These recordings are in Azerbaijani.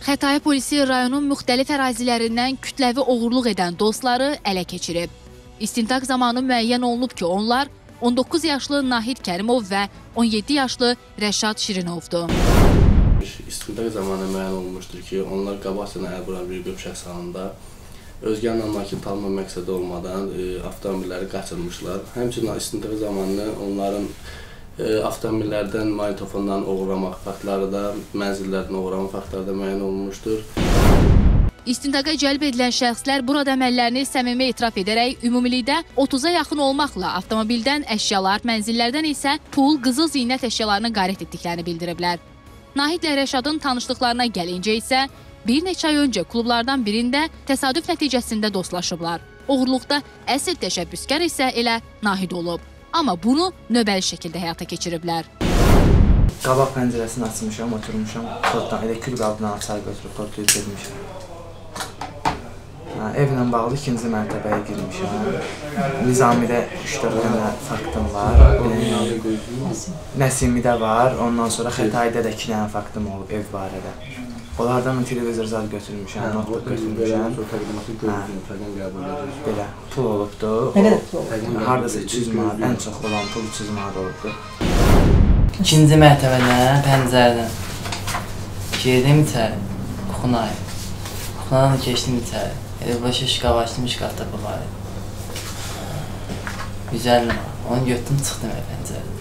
Xətai polisi rayonun müxtəlif ərazilərindən kütləvi oğurluq edən dostları ələ keçirib. İstintaq zamanı müəyyən olunub ki, onlar 19 yaşlı Nahid Kərimov və 17 yaşlı Rəşad Şirinovdur. İstintaq zamanı müəyyən olunmuşdur ki, onlar qabaqcadan əlbura bir qrup şəxs halında özgənin nakil tanıma məqsədi olmadan avtomobilləri qaçırmışlar. Həmçinin istintaq zamanı onların avtomobillərdən, magnetofondan oğurlamaq faktları da, mənzillərdən oğurlama faktları da müəyyən olunmuşdur. İstintaqa cəlb edilən şəxslər burada əməllərini səmimi etiraf edərək ümumilikdə 30-a yaxın olmaqla avtomobildən əşyalar, mənzillərdən isə pul, qızıl zinət əşyalarını qarət etdiklərini bildiriblər. Nahidlə Rəşadın tanışlıqlarına gəlincə isə bir neçə ay öncə klublardan birində təsadüf nəticəsində dostlaşıblar. Oğurluqda əsl təşəbbüskar isə elə Nahid olub. Amma bunu növbəli şəkildə həyata keçiriblər. Qabaq pəncərəsini açmışam, oturmuşam, koddan, elə kül qabından açar götürüb kodlayıb gedmişəm. Evlə bağlı ikinci mərtəbəyə girmişəm. Nizamidə 3-4 dənə faktım var. Nəsimidə var, ondan sonra Xətayda da 2 dənə faktım olub ev barədə. Onlardan televizor zar götürmüşəm, notebook götürmüşəm. Belə, pul olubdur. Haradasa 300 manat, ən çox olan pul 300 manat olubdur. İkinci mərtəbədən, pəncərədən girdim içəri, Xunay. Xunadan keçdim içəri. Elə başa şkaf açdım, şkafda bu var. Güzel var. Onu götürdüm, çıxdım pəncərədən.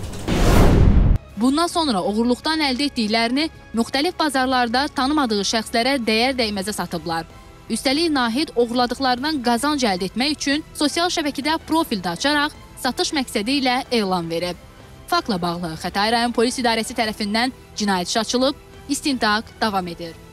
Bundan sonra oğurluqdan əldə etdiklərini müxtəlif bazarlarda tanımadığı şəxslərə dəyər dəyməzə satıblar. Üstəlik Nahid oğurladıqlarından qazanc əldə etmək üçün sosial şəbəkədə profil də açaraq satış məqsədi ilə elan verib. Faktla bağlı Xətai rayon polis idarəsi tərəfindən cinayət işi açılıb, istintaq davam edir.